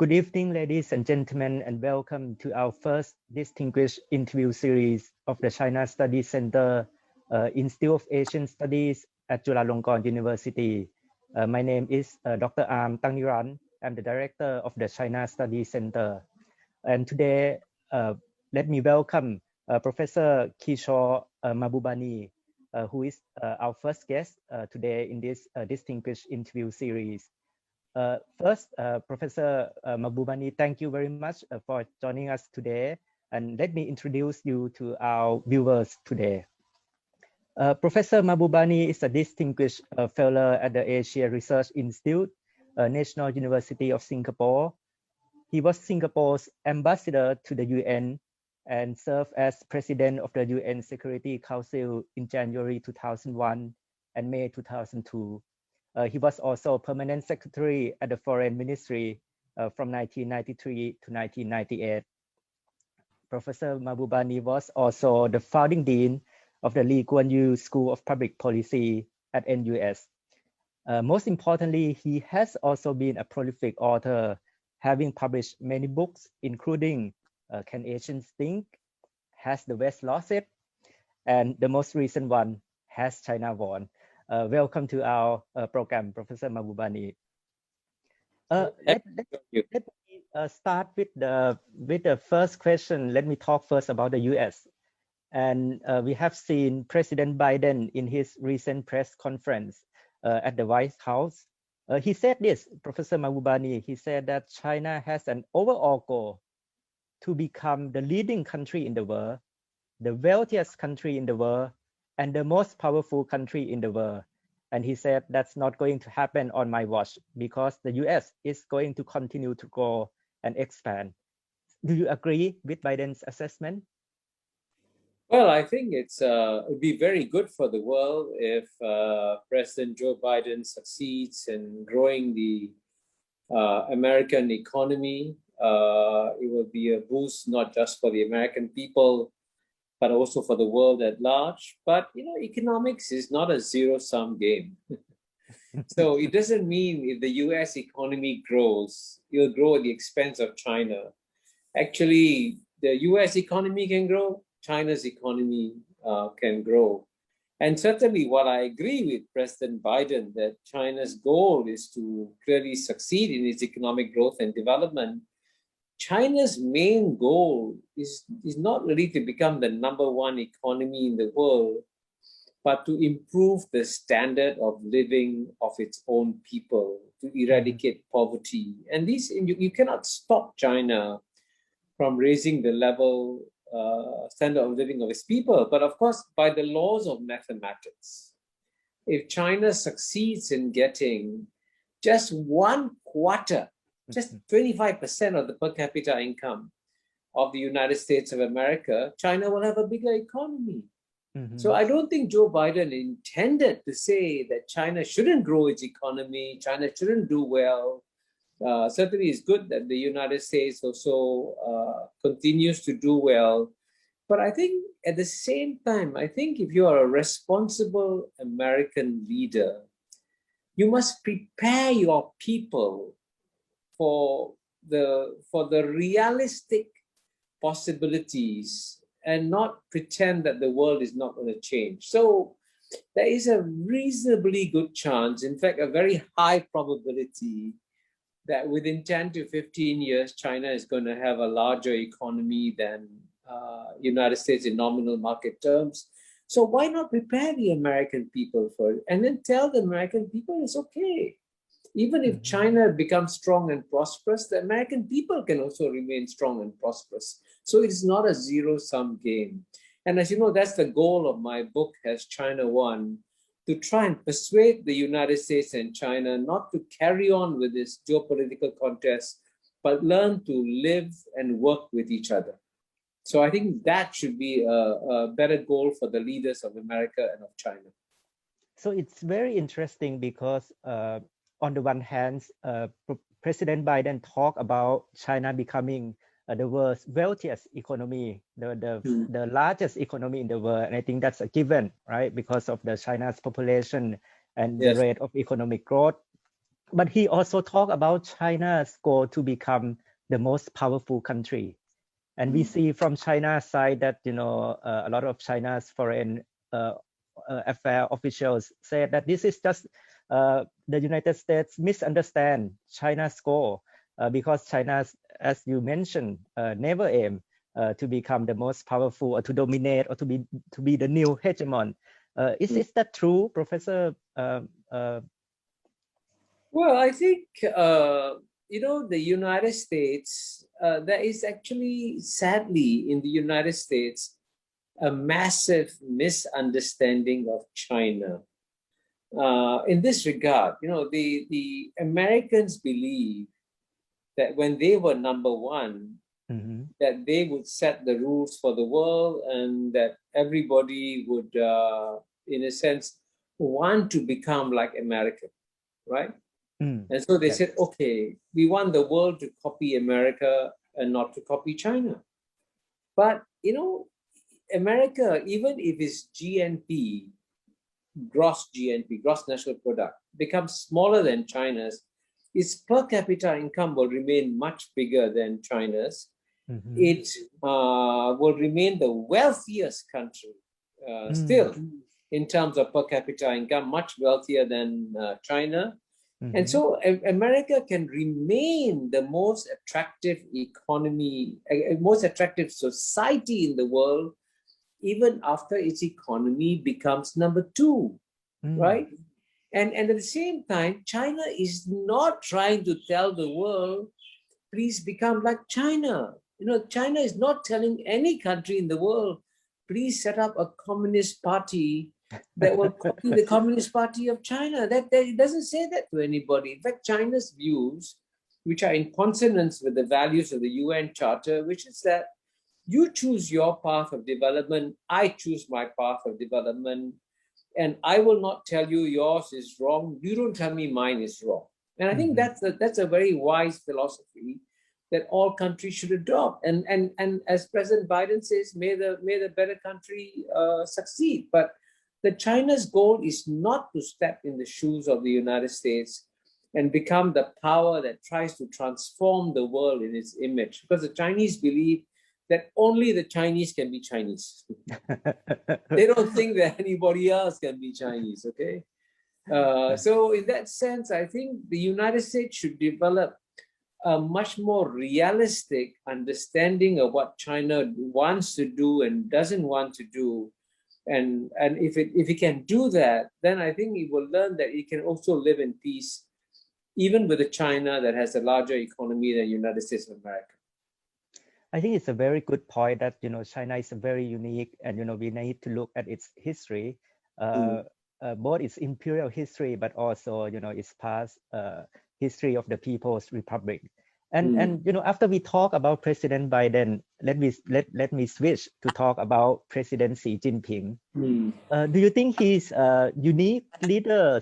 Good evening, ladies and gentlemen, and welcome to our first distinguished interview series of the China Studies Center, Institute of Asian Studies at Chulalongkorn University. My name is Dr. Niran. I'm the director of the China Studies Center. And today, let me welcome Professor Kishore Mahbubani, who is our first guest today in this distinguished interview series. First, Professor Mahbubani, thank you very much for joining us today. And let me introduce you to our viewers today. Professor Mahbubani is a distinguished fellow at the Asia Research Institute, National University of Singapore. He was Singapore's ambassador to the UN and served as president of the UN Security Council in January 2001 and May 2002. He was also permanent secretary at the Foreign Ministry from 1993 to 1998. Professor Mahbubani was also the founding dean of the Lee Kuan Yew School of Public Policy at NUS. Most importantly, he has also been a prolific author, having published many books, including Can Asians Think?, Has the West Lost It?, and the most recent one, Has China Won? Welcome to our program, Professor Mahbubani. Let me start with the first question. Let me talk first about the US. And we have seen President Biden in his recent press conference at the White House. He said this, Professor Mahbubani, he said that China has an overall goal to become the leading country in the world, the wealthiest country in the world, and the most powerful country in the world. And he said that's not going to happen on my watch because the US is going to continue to grow and expand. Do you agree with Biden's assessment? Well, I think it would be very good for the world if President Joe Biden succeeds in growing the American economy. It will be a boost not just for the American people, but also for the world at large. But, you know, economics is not a zero-sum game. So it doesn't mean if the US economy grows, it'll grow at the expense of China. Actually, the US economy can grow, China's economy can grow. And certainly what I agree with President Biden, that China's goal is to clearly succeed in its economic growth and development. China's main goal is not really to become the #1 economy in the world, but to improve the standard of living of its own people, to eradicate poverty. And you cannot stop China from raising the level standard of living of its people. But of course, by the laws of mathematics, if China succeeds in getting just 1/4, just 25% of the per capita income of the United States of America, China will have a bigger economy. So I don't think Joe Biden intended to say that China shouldn't grow its economy, China shouldn't do well. Certainly it's good that the United States also continues to do well. But I think at the same time, I think if you are a responsible American leader, you must prepare your people for the realistic possibilities and not pretend that the world is not going to change. So there is a reasonably good chance, in fact, a very high probability that within 10 to 15 years, China is going to have a larger economy than United States in nominal market terms. So why not prepare the American people for it and then tell the American people it's okay. Even if China becomes strong and prosperous, the American people can also remain strong and prosperous. So it's not a zero-sum game. And as you know, that's the goal of my book, Has China Won?, to try and persuade the United States and China not to carry on with this geopolitical contest, but learn to live and work with each other. So I think that should be a better goal for the leaders of America and of China. So it's very interesting because on the one hand, President Biden talked about China becoming the world's wealthiest economy, the largest economy in the world. And I think that's a given, right? Because of the China's population and the rate of economic growth. but he also talked about China's goal to become the most powerful country. And we see from China's side that, a lot of China's foreign affair officials said that this is just the United States misunderstand China's goal because China, as you mentioned, never aim to become the most powerful or to dominate or to be the new hegemon. Is that true, Professor? Well, I think, the United States, there is actually, sadly, in the United States, a massive misunderstanding of China. In this regard, the Americans believe that when they were number one, that they would set the rules for the world and that everybody would, in a sense, want to become like America, right? And so they said, okay, we want the world to copy America and not to copy China. But, America, even if its GNP, gross national product, becomes smaller than China's, its per capita income will remain much bigger than China's. It will remain the wealthiest country still in terms of per capita income, much wealthier than China. And so America can remain the most attractive economy, most attractive society in the world, even after its economy becomes number two, right? And at the same time, China is not trying to tell the world, please become like China. China is not telling any country in the world, please set up a communist party that will copy the Communist Party of China. That it doesn't say that to anybody. In fact, China's views, which are in consonance with the values of the UN Charter, which is that you choose your path of development, I choose my path of development, and I will not tell you yours is wrong. You don't tell me mine is wrong. And I think that's a very wise philosophy that all countries should adopt. And as President Biden says, may the better country succeed. But the China's goal is not to step in the shoes of the United States and become the power that tries to transform the world in its image. Because the Chinese believe that only the Chinese can be Chinese. They don't think that anybody else can be Chinese, okay? So in that sense, I think the United States should develop a much more realistic understanding of what China wants to do and doesn't want to do. And if it can do that, then I think it will learn that it can also live in peace, even with a China that has a larger economy than the United States of America. I think it's a very good point that, China is very unique and, we need to look at its history, both its imperial history, but also, its past history of the People's Republic. And after we talk about President Biden, let me switch to talk about President Xi Jinping. Do you think he's a unique leader,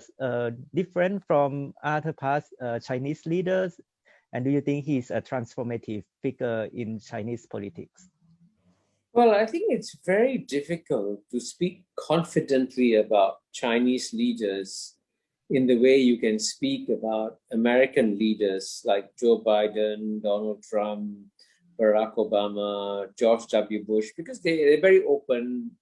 different from other past Chinese leaders? And do you think he's a transformative figure in Chinese politics? Well, I think it's very difficult to speak confidently about Chinese leaders in the way you can speak about American leaders like Joe Biden, Donald Trump, Barack Obama, George W. Bush, because they're very open.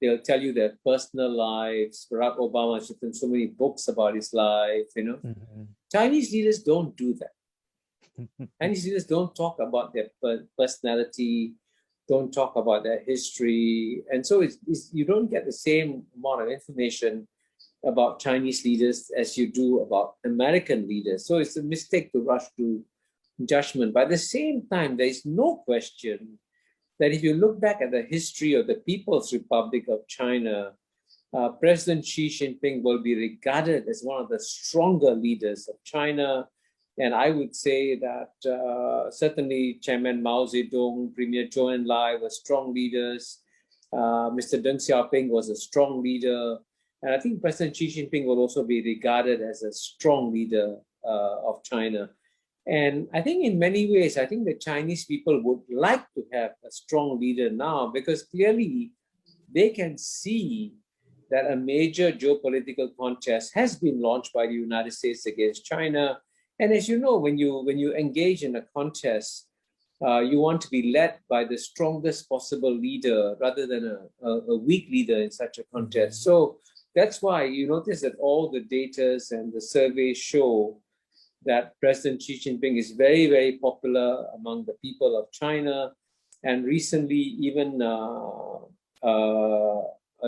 They'll tell you their personal lives. Barack Obama has written so many books about his life, Chinese leaders don't do that. Chinese leaders don't talk about their personality, don't talk about their history. And so you don't get the same amount of information about Chinese leaders as you do about American leaders. So it's a mistake to rush to judgment. But at the same time, there is no question that if you look back at the history of the People's Republic of China, President Xi Jinping will be regarded as one of the stronger leaders of China. And I would say that certainly Chairman Mao Zedong, Premier Zhou Enlai were strong leaders. Mr. Deng Xiaoping was a strong leader. And I think President Xi Jinping will also be regarded as a strong leader of China. And I think in many ways, I think the Chinese people would like to have a strong leader now because clearly they can see that a major geopolitical contest has been launched by the United States against China. And as you know, when you engage in a contest, you want to be led by the strongest possible leader rather than a weak leader in such a contest. So that's why you notice that all the data and the surveys show that President Xi Jinping is very, very popular among the people of China. And recently, even a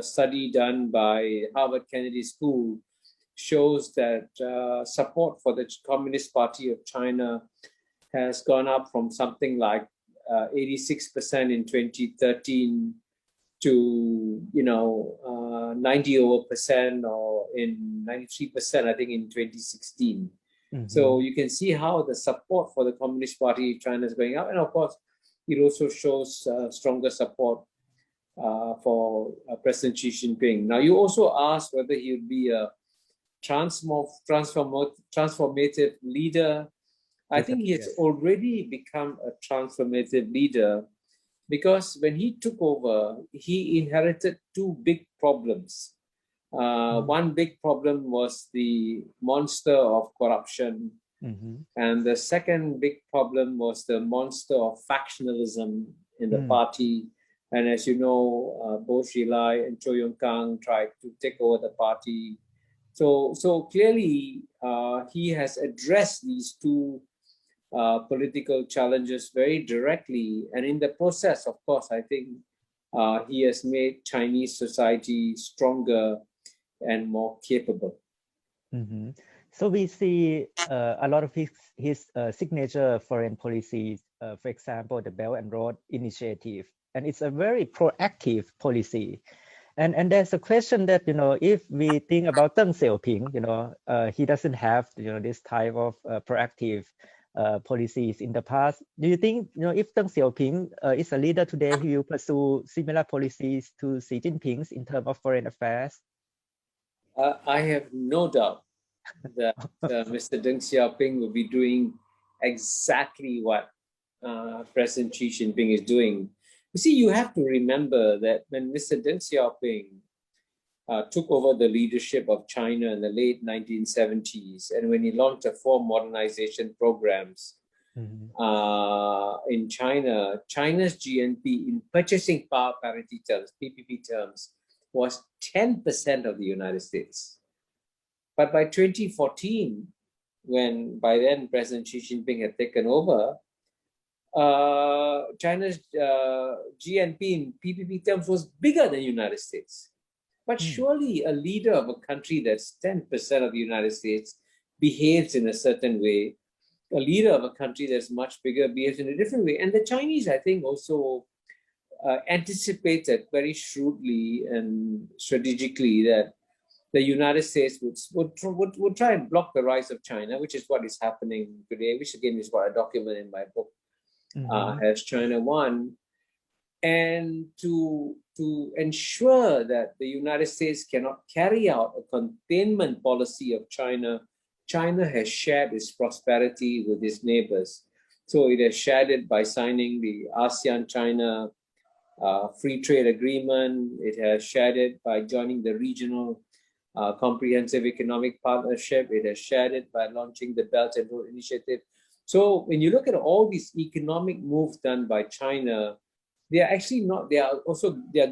study done by Harvard Kennedy School shows that support for the Communist Party of China has gone up from something like 86% in 2013 to 90% or in 93%, I think, in 2016. So you can see how the support for the Communist Party of China is going up, and of course, it also shows stronger support for President Xi Jinping. Now, you also asked whether he would be a transformative leader. I think he has already become a transformative leader because when he took over, he inherited two big problems. One big problem was the monster of corruption. And the second big problem was the monster of factionalism in the party. And as you know, Bo Xilai and Zhou Yonggang tried to take over the party. So clearly, he has addressed these two political challenges very directly. And in the process, of course, I think he has made Chinese society stronger and more capable. So we see a lot of his signature foreign policies, for example, the Belt and Road Initiative, and it's a very proactive policy. And there's a question that, if we think about Deng Xiaoping, he doesn't have, this type of proactive policies in the past. Do you think, if Deng Xiaoping is a leader today, he will pursue similar policies to Xi Jinping's in terms of foreign affairs? I have no doubt that Mr. Deng Xiaoping will be doing exactly what President Xi Jinping is doing. You see, you have to remember that when Mr. Deng Xiaoping took over the leadership of China in the late 1970s, and when he launched the 4 modernization programs in China, China's GNP in purchasing power parity terms, PPP terms, was 10% of the United States. But by 2014, when by then President Xi Jinping had taken over, China's GNP in PPP terms was bigger than the United States. But surely a leader of a country that's 10% of the United States behaves in a certain way. A leader of a country that's much bigger behaves in a different way. And the Chinese, I think, also anticipated very shrewdly and strategically that the United States would try and block the rise of China, which is what is happening today, which again is what I document in my book, Has China Won? And to ensure that the United States cannot carry out a containment policy of China, China has shared its prosperity with its neighbors. So it has shared it by signing the ASEAN-China free trade agreement. It has shared it by joining the regional comprehensive economic partnership. It has shared it by launching the Belt and Road Initiative. So when you look at all these economic moves done by China, they are actually not, they are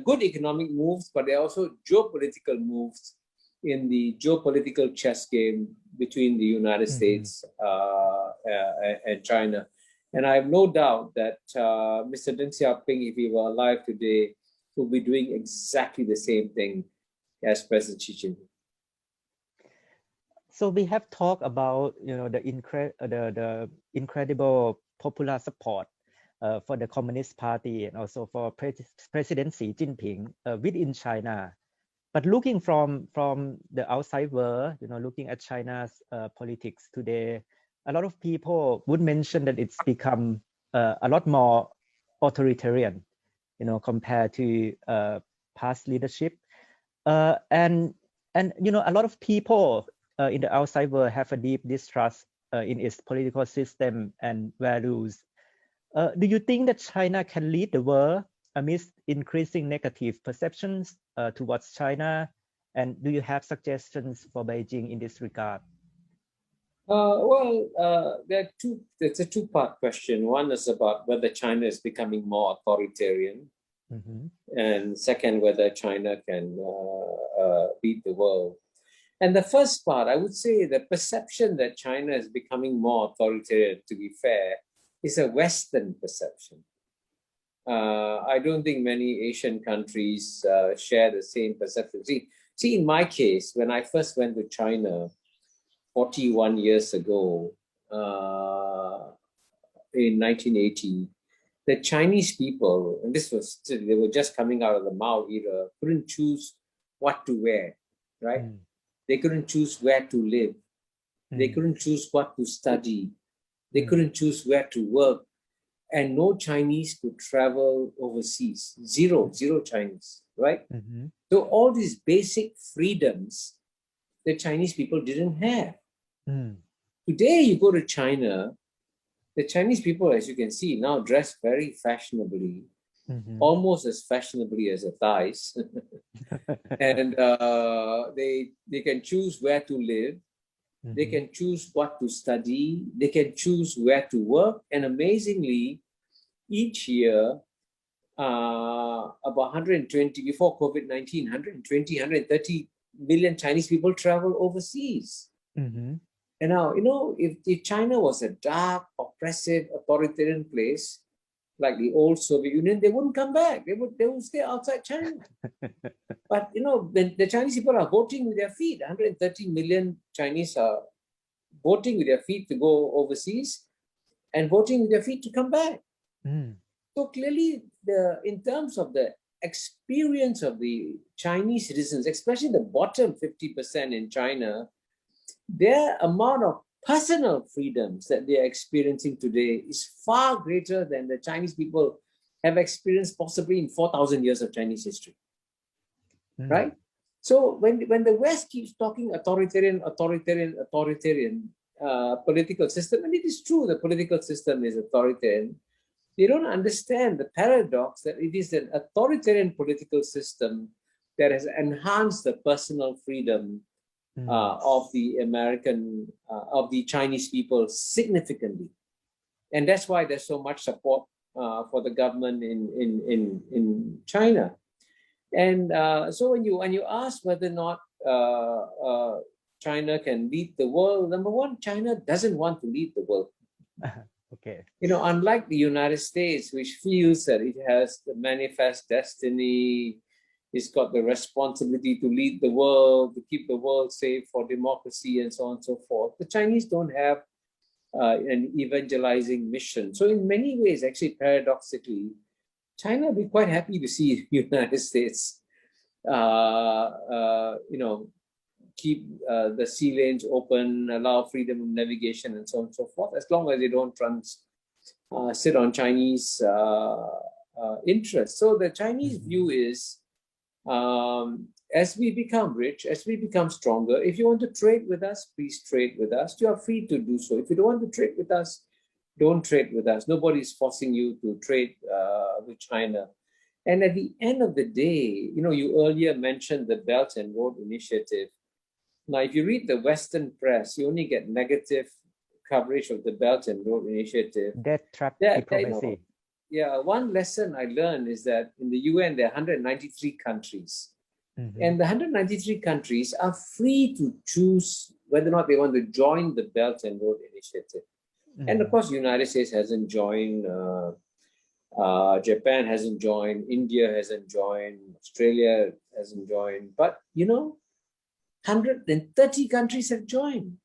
good economic moves, but they are also geopolitical moves in the geopolitical chess game between the United States and China. And I have no doubt that Mr. Deng Xiaoping, if he were alive today, will be doing exactly the same thing as President Xi Jinping. So we have talked about, the incredible popular support for the Communist Party and also for President Xi Jinping within China. But looking from the outside world, looking at China's politics today, a lot of people would mention that it's become a lot more authoritarian, compared to past leadership. And a lot of people in the outside world have a deep distrust in its political system and values. Do you think that China can lead the world amidst increasing negative perceptions towards China? And do you have suggestions for Beijing in this regard? It's a two-part question. One is about whether China is becoming more authoritarian, and second, whether China can lead the world. And the first part, I would say the perception that China is becoming more authoritarian, to be fair, is a Western perception. I don't think many Asian countries share the same perception. See, in my case, when I first went to China 41 years ago, in 1980, the Chinese people, and they were just coming out of the Mao era, couldn't choose what to wear, right? They couldn't choose where to live. They couldn't choose what to study. They couldn't choose where to work. And no Chinese could travel overseas. Zero Chinese, right? So all these basic freedoms the Chinese people didn't have. Today, you go to China, the Chinese people, as you can see, now dress very fashionably, almost as fashionably as the Thais. And they can choose where to live. They can choose what to study. They can choose where to work. And amazingly, each year, about 120, before COVID-19, 120, 130 million Chinese people travel overseas. And now, if China was a dark, oppressive, authoritarian place, like the old Soviet Union, they wouldn't come back. They would stay outside China. But, when the Chinese people are voting with their feet, 130 million Chinese are voting with their feet to go overseas and voting with their feet to come back. So clearly, in terms of the experience of the Chinese citizens, especially the bottom 50% in China, their amount of personal freedoms that they are experiencing today is far greater than the Chinese people have experienced possibly in 4,000 years of Chinese history, right? So when the West keeps talking authoritarian political system, and it is true the political system is authoritarian, they don't understand the paradox that it is an authoritarian political system that has enhanced the personal freedom of the of the Chinese people significantly. And that's why there's so much support for the government in China. And so when you ask whether or not China can lead the world, number one, China doesn't want to lead the world. Okay. Unlike the United States, which feels that it has the manifest destiny, it's got the responsibility to lead the world, to keep the world safe for democracy and so on and so forth. The Chinese don't have an evangelizing mission. So in many ways, actually paradoxically, China will be quite happy to see the United States, keep the sea lanes open, allow freedom of navigation and so on and so forth, as long as they don't sit on Chinese interests. So the Chinese view is, as we become rich, as we become stronger, if you want to trade with us, please trade with us. You are free to do so. If you don't want to trade with us, don't trade with us. Nobody's forcing you to trade with China. And at the end of the day, you earlier mentioned the Belt and Road Initiative. Now, if you read the Western press, you only get negative coverage of the Belt and Road Initiative. Debt trap diplomacy. One lesson I learned is that in the UN, there are 193 countries. And the 193 countries are free to choose whether or not they want to join the Belt and Road Initiative. And of course, the United States hasn't joined, Japan hasn't joined, India hasn't joined, Australia hasn't joined. But, 130 countries have joined.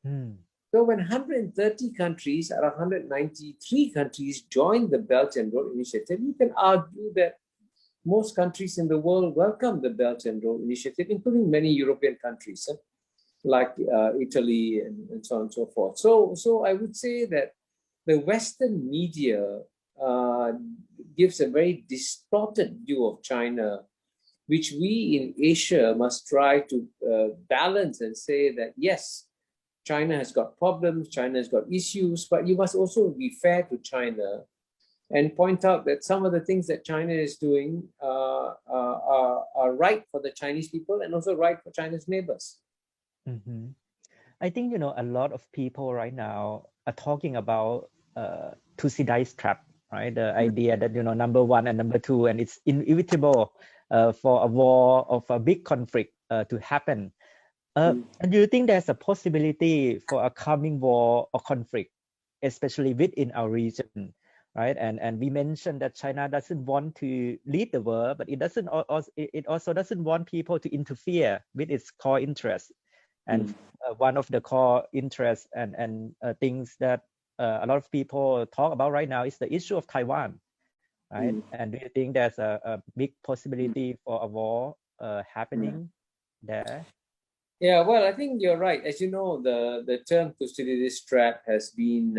So when 130 countries out of 193 countries join the Belt and Road Initiative, you can argue that most countries in the world welcome the Belt and Road Initiative, including many European countries, like Italy and so on and so forth. So I would say that the Western media gives a very distorted view of China, which we in Asia must try to balance and say that, yes, China has got problems, China has got issues, but you must also be fair to China and point out that some of the things that China is doing are right for the Chinese people and also right for China's neighbors. Mm-hmm. I think, a lot of people right now are talking about Thucydides trap, right? The idea that, number one and number two, and it's inevitable for a war of a big conflict to happen. And do you think there's a possibility for a coming war or conflict, especially within our region, right? And we mentioned that China doesn't want to lead the world, but it also doesn't want people to interfere with its core interests. And one of the core interests and things that a lot of people talk about right now is the issue of Taiwan, right? And do you think there's a big possibility for a war happening there? Yeah, well, I think you're right. As you know, the term Thucydides trap has been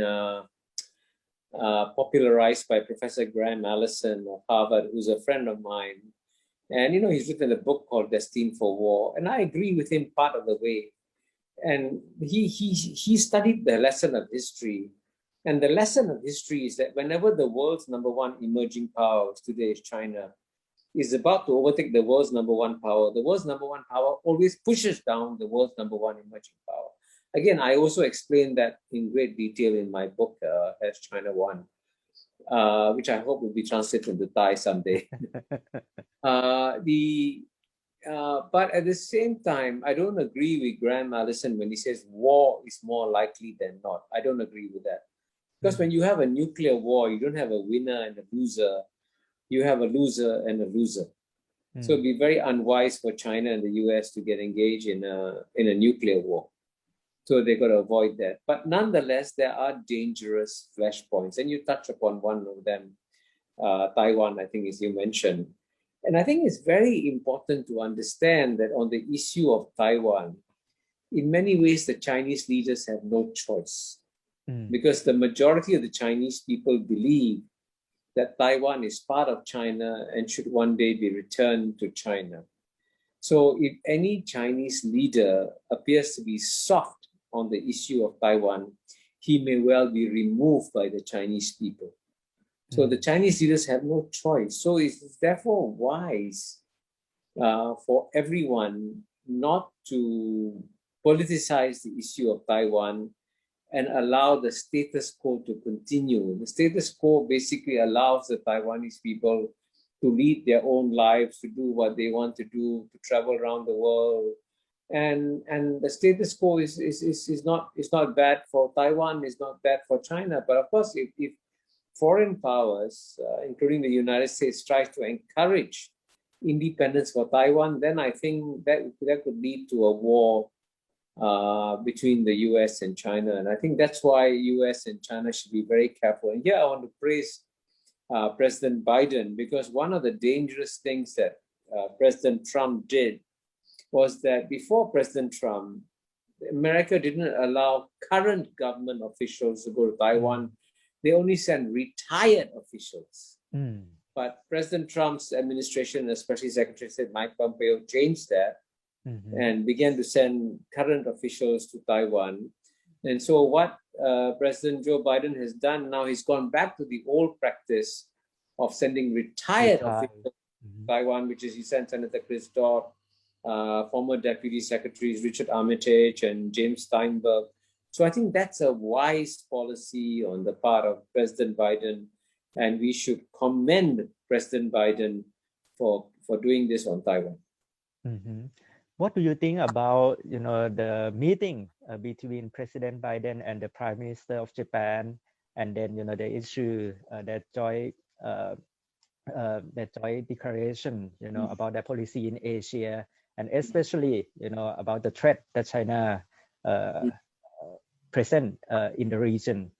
popularized by Professor Graham Allison of Harvard, who's a friend of mine. And, he's written a book called Destined for War. And I agree with him part of the way. And he studied the lesson of history. And the lesson of history is that whenever the world's number one emerging power, today is China, is about to overtake the world's number one power, the world's number one power always pushes down the world's number one emerging power. Again, I also explained that in great detail in my book, Has China Won? Which I hope will be translated into Thai someday. But at the same time, I don't agree with Graham Allison when he says war is more likely than not. I don't agree with that. Because when you have a nuclear war, you don't have a winner and a loser. You have a loser and a loser. So it'd be very unwise for China and the US to get engaged in a nuclear war. So they've got to avoid that. But nonetheless, there are dangerous flashpoints. And you touch upon one of them, Taiwan, I think, as you mentioned. And I think it's very important to understand that on the issue of Taiwan, in many ways, the Chinese leaders have no choice. Because the majority of the Chinese people believe that Taiwan is part of China and should one day be returned to China. So if any Chinese leader appears to be soft on the issue of Taiwan, he may well be removed by the Chinese people. So the Chinese leaders have no choice. So it's therefore wise for everyone not to politicize the issue of Taiwan and allow the status quo to continue. The status quo basically allows the Taiwanese people to lead their own lives, to do what they want to do, to travel around the world. And the status quo is not bad for Taiwan, is not bad for China. But of course, if foreign powers, including the United States, tries to encourage independence for Taiwan, then I think that could lead to a war between the US and China. And I think that's why US and China should be very careful. And here I want to praise President Biden, because one of the dangerous things that President Trump did was that before President Trump, America didn't allow current government officials to go to Taiwan. They only sent retired officials. But President Trump's administration, especially Secretary of State Mike Pompeo, changed that and began to send current officials to Taiwan. And so what President Joe Biden has done now, he's gone back to the old practice of sending retired officials to Taiwan, which is he sent Senator Chris Dodd, former Deputy Secretaries Richard Armitage and James Steinberg. So I think that's a wise policy on the part of President Biden, and we should commend President Biden for doing this on Taiwan. What do you think about the meeting between President Biden and the Prime Minister of Japan, and then the issue that joint declaration about their policy in Asia, and especially about the threat that China present in the region?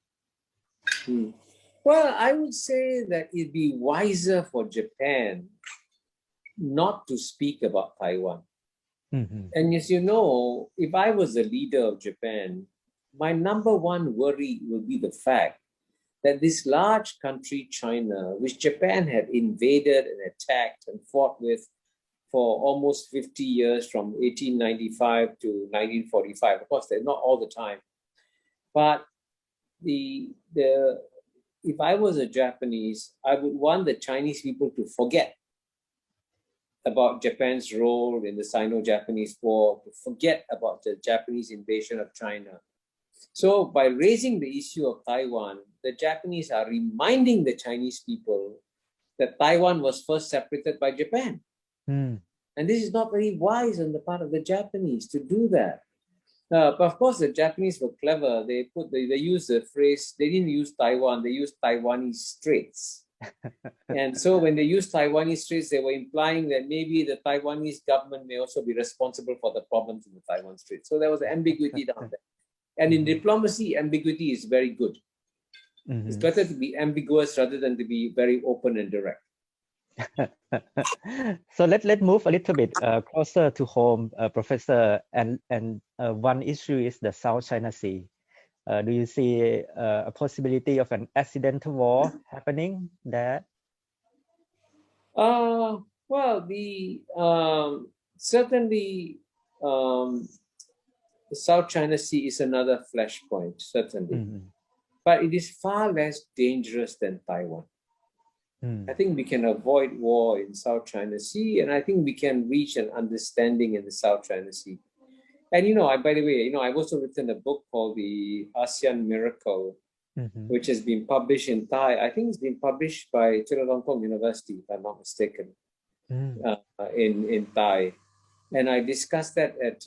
Well, I would say that it'd be wiser for Japan not to speak about Taiwan. And as you know, if I was the leader of Japan, my number one worry would be the fact that this large country, China, which Japan had invaded and attacked and fought with for almost 50 years, from 1895 to 1945. Of course, they're not all the time. But the if I was a Japanese, I would want the Chinese people to forget about Japan's role in the Sino-Japanese War, to forget about the Japanese invasion of China. So by raising the issue of Taiwan, the Japanese are reminding the Chinese people that Taiwan was first separated by Japan. And this is not very wise on the part of the Japanese to do that. But of course, the Japanese were clever. They used the phrase, they didn't use Taiwan, they used Taiwanese Straits. And so when they used Taiwanese Straits, they were implying that maybe the Taiwanese government may also be responsible for the problems in the Taiwan Straits. So there was ambiguity down there. And in diplomacy, ambiguity is very good. It's better to be ambiguous rather than to be very open and direct. So let's move a little bit closer to home, Professor. And one issue is the South China Sea. Do you see a possibility of an accidental war happening there? Well, certainly the South China Sea is another flashpoint, certainly. But it is far less dangerous than Taiwan. I think we can avoid war in South China Sea, and I think we can reach an understanding in the South China Sea. And by the way, I've also written a book called The ASEAN Miracle, which has been published in Thai. I think it's been published by Chulalongkorn University, if I'm not mistaken, in Thai. And I discussed that at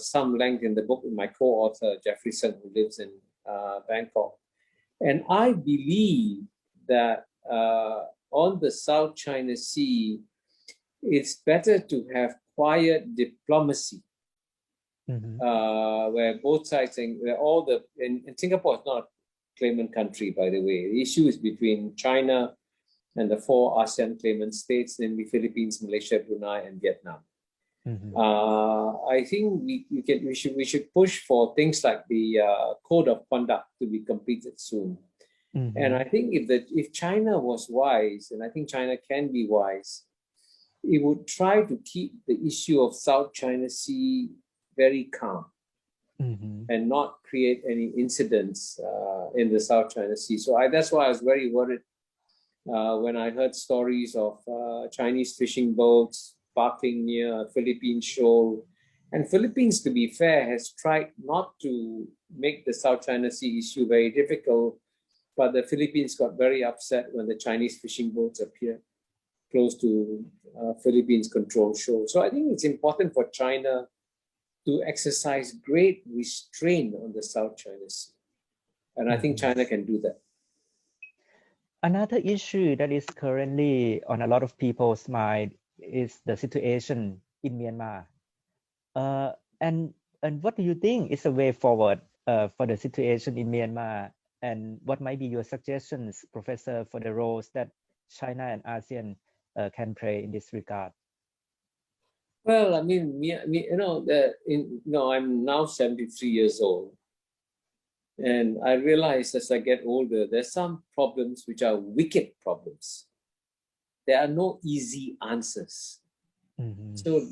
some length in the book with my co-author, Jeffrey Sun, who lives in Bangkok. And I believe that on the South China Sea, it's better to have quiet diplomacy, where both sides, where and Singapore is not a claimant country, by the way. The issue is between China and the 4 ASEAN claimant states, namely Philippines, Malaysia, Brunei, and Vietnam. I think we should push for things like the code of conduct to be completed soon. And I think if China was wise, and I think China can be wise, it would try to keep the issue of South China Sea very calm and not create any incidents in the South China Sea. So that's why I was very worried when I heard stories of Chinese fishing boats parking near a Philippine shoal. And Philippines, to be fair, has tried not to make the South China Sea issue very difficult, but the Philippines got very upset when the Chinese fishing boats appeared close to Philippines controlled shoal. So I think it's important for China to exercise great restraint on the South China Sea. And I think China can do that. Another issue that is currently on a lot of people's mind is the situation in Myanmar. And what do you think is a way forward for the situation in Myanmar? And what might be your suggestions, Professor, for the roles that China and ASEAN can play in this regard? Well, I mean, I'm now 73 years old. And I realize as I get older, there's some problems which are wicked problems. There are no easy answers. So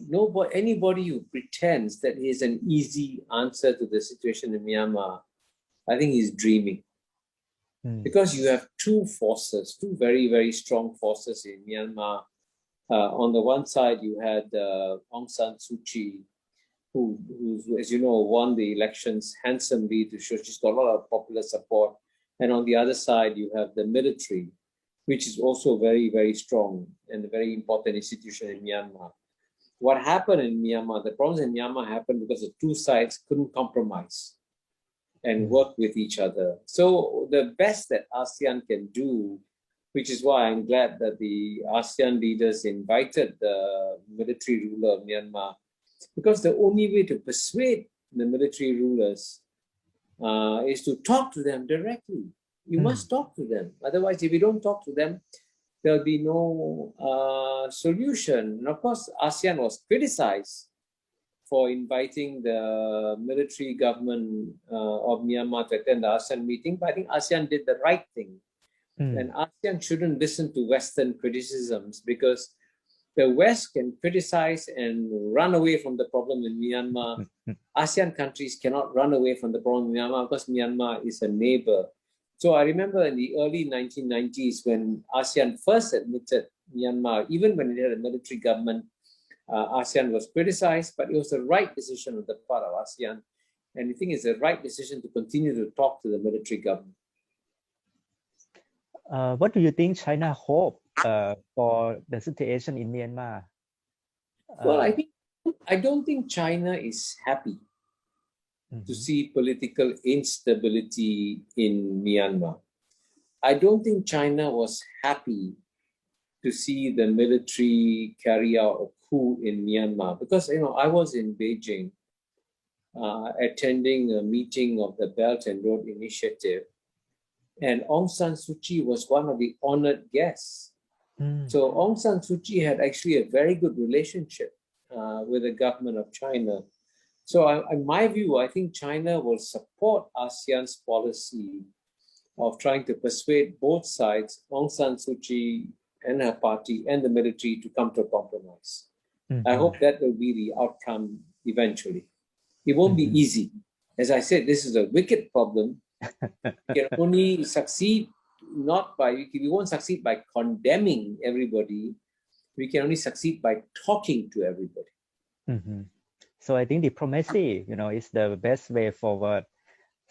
anybody who pretends that he has an easy answer to the situation in Myanmar, I think he's dreaming. Because you have two very, very strong forces in Myanmar. On the one side, you had Aung San Suu Kyi, who, as you know, won the elections handsomely to show she's got a lot of popular support. And on the other side, you have the military, which is also very, very strong and a very important institution in Myanmar. What happened in Myanmar, the problems in Myanmar happened because the two sides couldn't compromise and work with each other. So the best that ASEAN can do, which is why I'm glad that the ASEAN leaders invited the military ruler of Myanmar, because the only way to persuade the military rulers is to talk to them directly. You must talk to them. Otherwise, if you don't talk to them, there'll be no solution. And of course, ASEAN was criticized for inviting the military government of Myanmar to attend the ASEAN meeting, but I think ASEAN did the right thing. And ASEAN shouldn't listen to Western criticisms, because the West can criticize and run away from the problem in Myanmar. ASEAN countries cannot run away from the problem in Myanmar because Myanmar is a neighbor. So I remember in the early 1990s when ASEAN first admitted Myanmar, even when it had a military government, ASEAN was criticized, but it was the right decision on the part of ASEAN. And I think it's the right decision to continue to talk to the military government. What do you think China hope for the situation in Myanmar? Well, I don't think China is happy to see political instability in Myanmar. I don't think China was happy to see the military carry out a coup in Myanmar because, I was in Beijing attending a meeting of the Belt and Road Initiative, and Aung San Suu Kyi was one of the honored guests. So Aung San Suu Kyi had actually a very good relationship with the government of China. So in my view, I think China will support ASEAN's policy of trying to persuade both sides, Aung San Suu Kyi and her party and the military, to come to a compromise. I hope that will be the outcome eventually. It won't be easy. As I said, this is a wicked problem. We can only succeed we won't succeed by condemning everybody. We can only succeed by talking to everybody. So I think diplomacy, is the best way forward.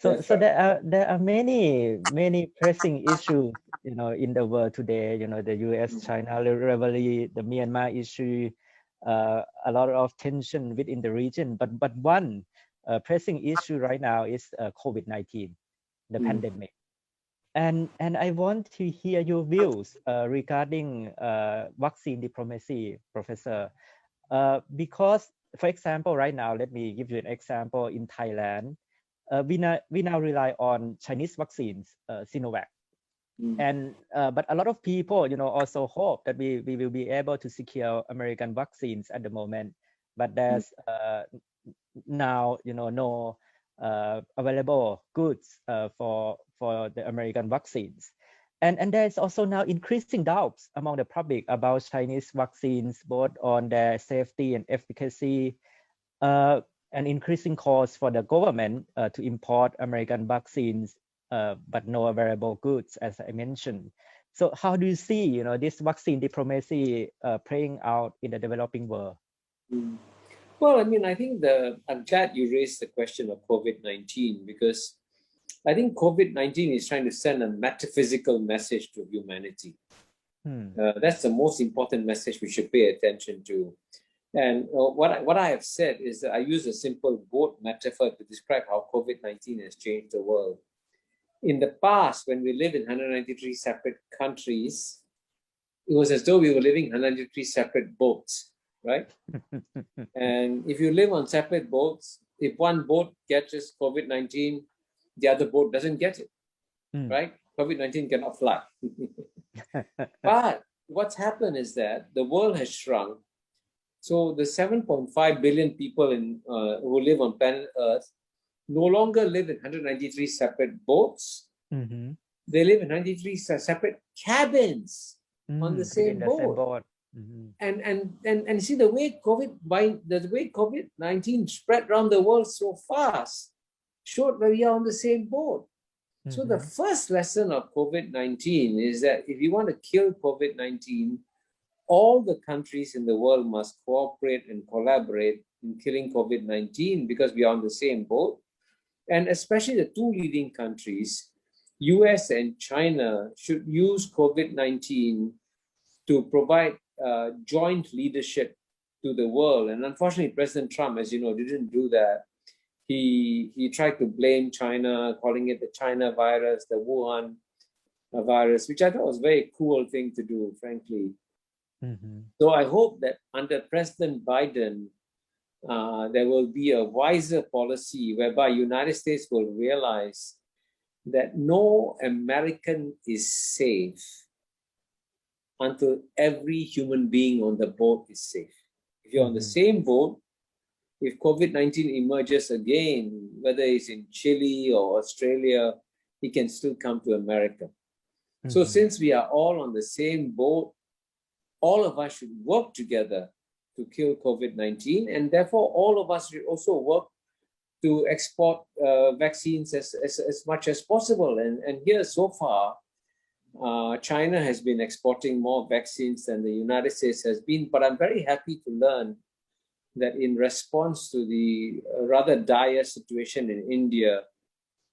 So there are many pressing issues, in the world today. The U.S.-China rivalry, the Myanmar issue, a lot of tension within the region. But one pressing issue right now is COVID-19, the pandemic. And I want to hear your views regarding vaccine diplomacy, Professor, because, for example, right now, let me give you an example. In Thailand, we now rely on Chinese vaccines, Sinovac, and but a lot of people, also hope that we will be able to secure American vaccines at the moment, but there's now no available goods for the American vaccines, and there's also now increasing doubts among the public about Chinese vaccines, both on their safety and efficacy, and increasing costs for the government to import American vaccines, but no available goods, as I mentioned. So how do you see, this vaccine diplomacy playing out in the developing world? Well, I think I'm glad you raised the question of COVID-19, because I think COVID-19 is trying to send a metaphysical message to humanity. That's the most important message we should pay attention to. And what I have said is that I use a simple boat metaphor to describe how COVID-19 has changed the world. In the past, when we lived in 193 separate countries, it was as though we were living 193 separate boats, right? And if you live on separate boats, if one boat catches COVID-19, the other boat doesn't get it, right? COVID-19 cannot fly. But what's happened is that the world has shrunk. So the 7.5 billion people who live on planet Earth no longer live in 193 separate boats. They live in 193 separate cabins on the same boat. And see the way COVID-19 spread around the world so fast showed that we are on the same boat. So the first lesson of COVID-19 is that if you want to kill COVID-19, all the countries in the world must cooperate and collaborate in killing COVID-19, because we are on the same boat. And especially the two leading countries, US and China, should use COVID-19 to provide joint leadership to the world. And unfortunately, President Trump, as you know, didn't do that. He tried to blame China, calling it the China virus, the Wuhan virus, which I thought was a very cool thing to do, frankly. So I hope that under President Biden, there will be a wiser policy whereby United States will realize that no American is safe until every human being on the boat is safe. If you're on the same boat, if COVID-19 emerges again, whether it's in Chile or Australia, it can still come to America. So since we are all on the same boat, all of us should work together to kill COVID-19, and therefore all of us should also work to export vaccines as much as possible. And here so far, China has been exporting more vaccines than the United States has been. But I'm very happy to learn that in response to the rather dire situation in India,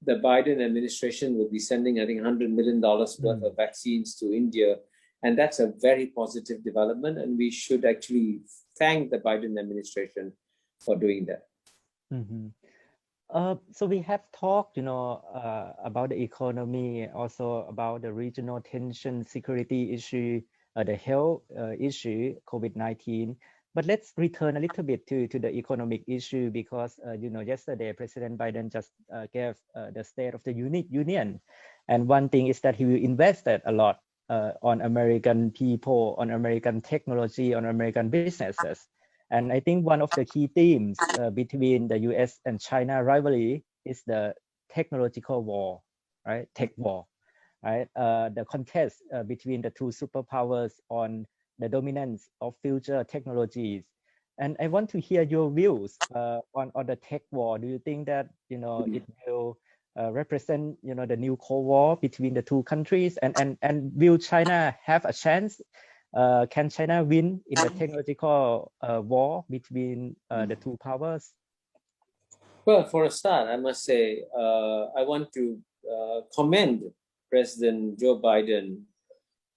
the Biden administration will be sending, I think, $100 million worth of vaccines to India. And that's a very positive development. And we should actually thank the Biden administration for doing that. So we have talked, about the economy, also about the regional tension, security issue, the health issue, COVID-19. But let's return a little bit to the economic issue because, yesterday President Biden just gave the State of the Union. And one thing is that he will invest a lot on American people, on American technology, on American businesses. And I think one of the key themes between the US and China rivalry is the technological war, right? Tech war, right? The contest between the two superpowers on the dominance of future technologies. And I want to hear your views on the tech war. Do you think that, it will represent, the new Cold War between the two countries? And will China have a chance? Can China win in the technological war between the two powers? Well, for a start, I must say, I want to commend President Joe Biden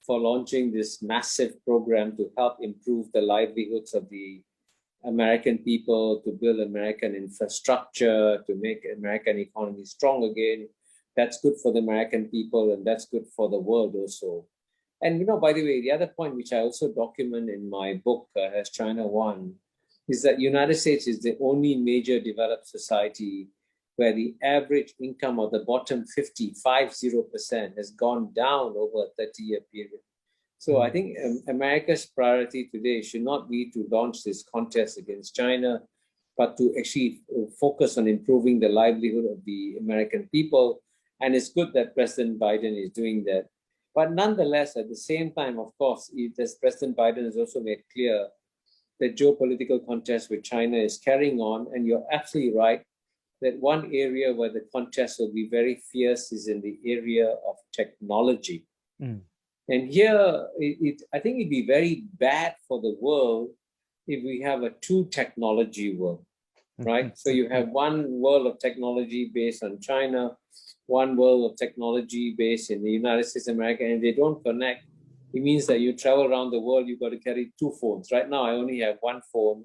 for launching this massive program to help improve the livelihoods of the American people, to build American infrastructure, to make American economy strong again. That's good for the American people, and that's good for the world also. And, by the way, the other point which I also document in my book, Has China Won, is that United States is the only major developed society where the average income of the bottom 50% has gone down over a 30-year period. So I think America's priority today should not be to launch this contest against China, but to actually focus on improving the livelihood of the American people. And it's good that President Biden is doing that. But nonetheless, at the same time, of course, as President Biden has also made clear, the geopolitical contest with China is carrying on. And you're absolutely right that one area where the contest will be very fierce is in the area of technology. And here, I think it'd be very bad for the world if we have a two technology world, right? So you have one world of technology based on China, one world of technology based in the United States of America, and they don't connect. It means that you travel around the world, you've got to carry two phones. Right now, I only have one phone,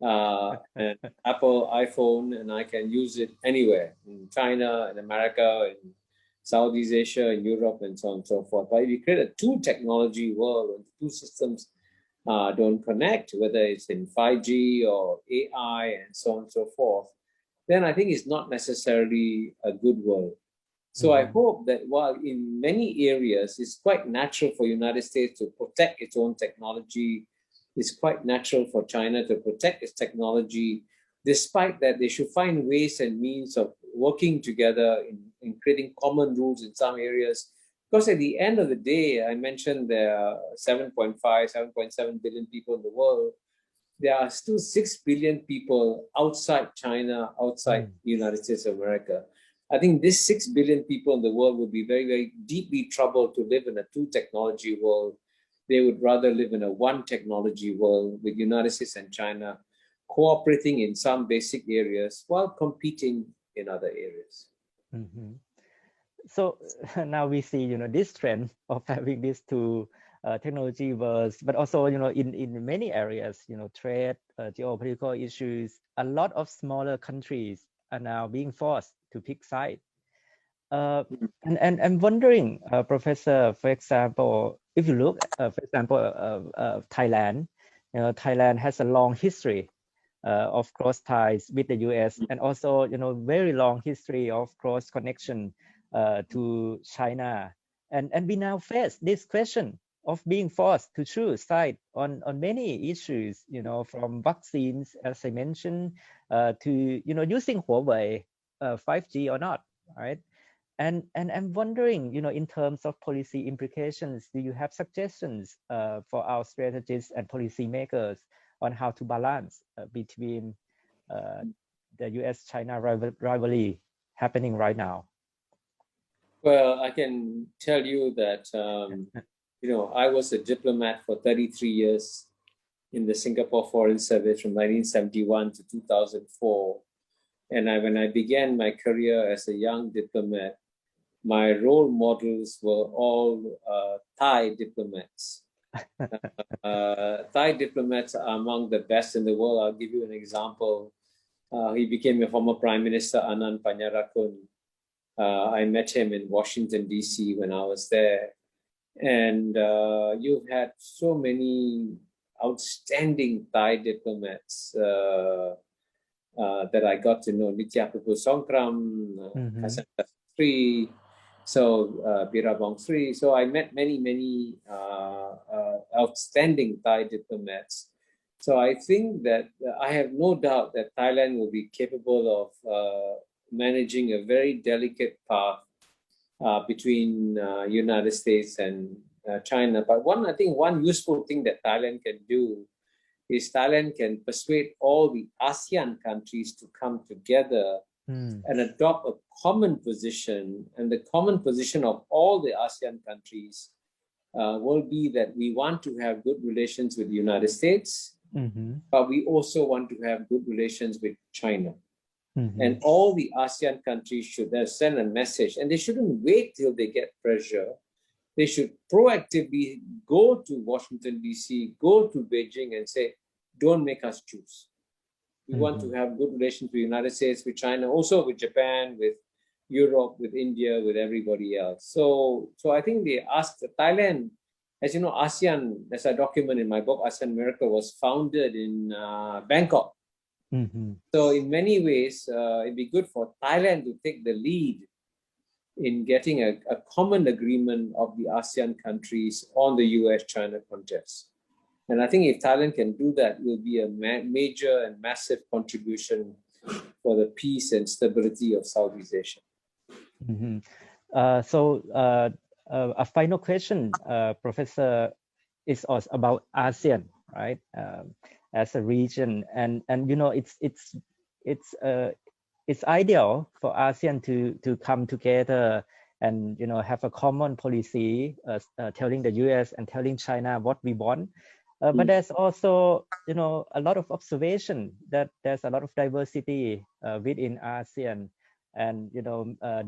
an Apple iPhone, and I can use it anywhere in China, in America, in Southeast Asia, in Europe, and so on and so forth. But if you create a two technology world where the two systems don't connect, whether it's in 5G or AI and so on and so forth, then I think it's not necessarily a good world. So I hope that while in many areas it's quite natural for the United States to protect its own technology, it's quite natural for China to protect its technology, despite that they should find ways and means of working together in creating common rules in some areas. Because at the end of the day, I mentioned there are 7.7 billion people in the world. There are still 6 billion people outside China, outside the United States of America. I think these 6 billion people in the world would be very, very deeply troubled to live in a two technology world. They would rather live in a one technology world with the United States and China cooperating in some basic areas while competing in other areas. So now we see, this trend of having these two technology worlds, but also, in many areas, trade, geopolitical issues, a lot of smaller countries are now being forced to pick sides. And I'm wondering, Professor, for example, if you look, for example, Thailand, Thailand has a long history of cross ties with the US, and also, very long history of cross connection to China. And we now face this question of being forced to choose side on many issues, from vaccines, as I mentioned, to, using Huawei 5G or not, right? And I'm wondering, in terms of policy implications, do you have suggestions for our strategists and policymakers on how to balance between the U.S.-China rivalry happening right now? Well, I can tell you that, I was a diplomat for 33 years in the Singapore Foreign Service from 1971 to 2004. And when I began my career as a young diplomat, my role models were all Thai diplomats. Thai diplomats are among the best in the world. I'll give you an example. He became a former Prime Minister, Anand Panyarakun. I met him in Washington, D.C. when I was there. And you've had so many outstanding Thai diplomats that I got to know. Nitya Pupu Songkram, Hassan Sri, Birabong Sri. So I met many outstanding Thai diplomats. So I think that I have no doubt that Thailand will be capable of managing a very delicate path between United States and China. But I think one useful thing that Thailand can do is Thailand can persuade all the ASEAN countries to come together and adopt a common position. And the common position of all the ASEAN countries will be that we want to have good relations with the United States, but we also want to have good relations with China. And all the ASEAN countries should send a message, and they shouldn't wait till they get pressure. They should proactively go to Washington, D.C., go to Beijing and say, don't make us choose. We want to have good relations with the United States, with China, also with Japan, with Europe, with India, with everybody else. So I think they asked Thailand, as you know, ASEAN, as I document in my book, ASEAN Miracle, was founded in Bangkok. So in many ways, it'd be good for Thailand to take the lead in getting a common agreement of the ASEAN countries on the US-China contest. And I think if Thailand can do that, it will be a major and massive contribution for the peace and stability of Southeast Asia. A final question, Professor, is also about ASEAN, right? As a region, and it's ideal for ASEAN to come together and have a common policy, telling the US and telling China what we want. But there's also a lot of observation that there's a lot of diversity within ASEAN, and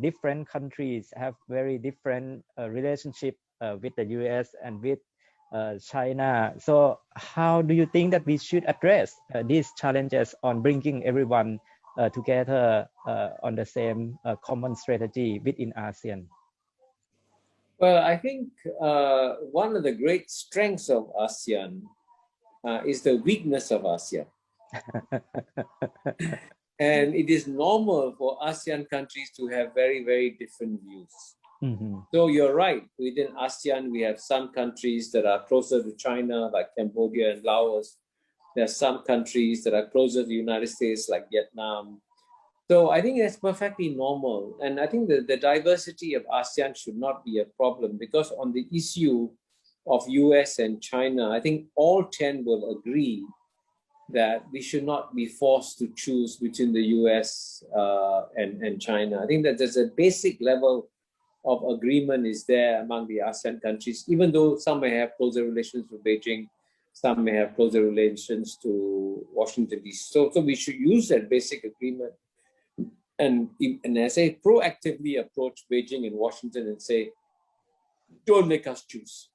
different countries have very different relationship with the US and with China. So how do you think that we should address these challenges on bringing everyone together on the same common strategy within ASEAN? Well, I think one of the great strengths of ASEAN is the weakness of ASEAN. And it is normal for ASEAN countries to have very, very different views. So you're right, within ASEAN, we have some countries that are closer to China, like Cambodia and Laos. There are some countries that are closer to the United States, like Vietnam. So I think that's perfectly normal. And I think the diversity of ASEAN should not be a problem, because on the issue of US and China, I think all 10 will agree that we should not be forced to choose between the US and China. I think that there's a basic level of agreement is there among the ASEAN countries, even though some may have closer relations with Beijing, some may have closer relations to Washington, D.C. So we should use that basic agreement and I say proactively approach Beijing and Washington and say, don't make us choose.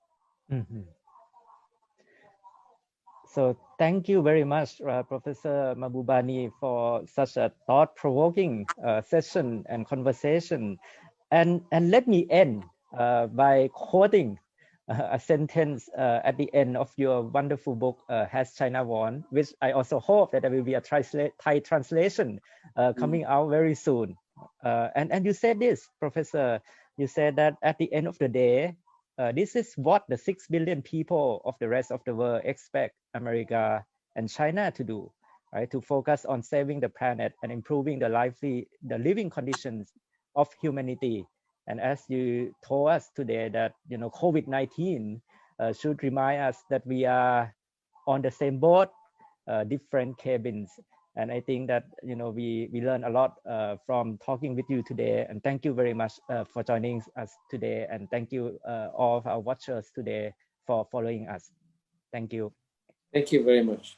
So thank you very much, Professor Mahbubani, for such a thought-provoking session and conversation. And let me end by quoting a sentence at the end of your wonderful book, Has China Won?, which I also hope that there will be a Thai translation coming out very soon. And you said this, Professor, you said that at the end of the day, this is what the 6 billion people of the rest of the world expect America and China to do, right? To focus on saving the planet and improving the living conditions of humanity. And as you told us today that COVID-19 should remind us that we are on the same boat, different cabins. And I think that we learn a lot from talking with you today. And thank you very much for joining us today. And thank you all of our watchers today for following us. Thank you. Thank you very much.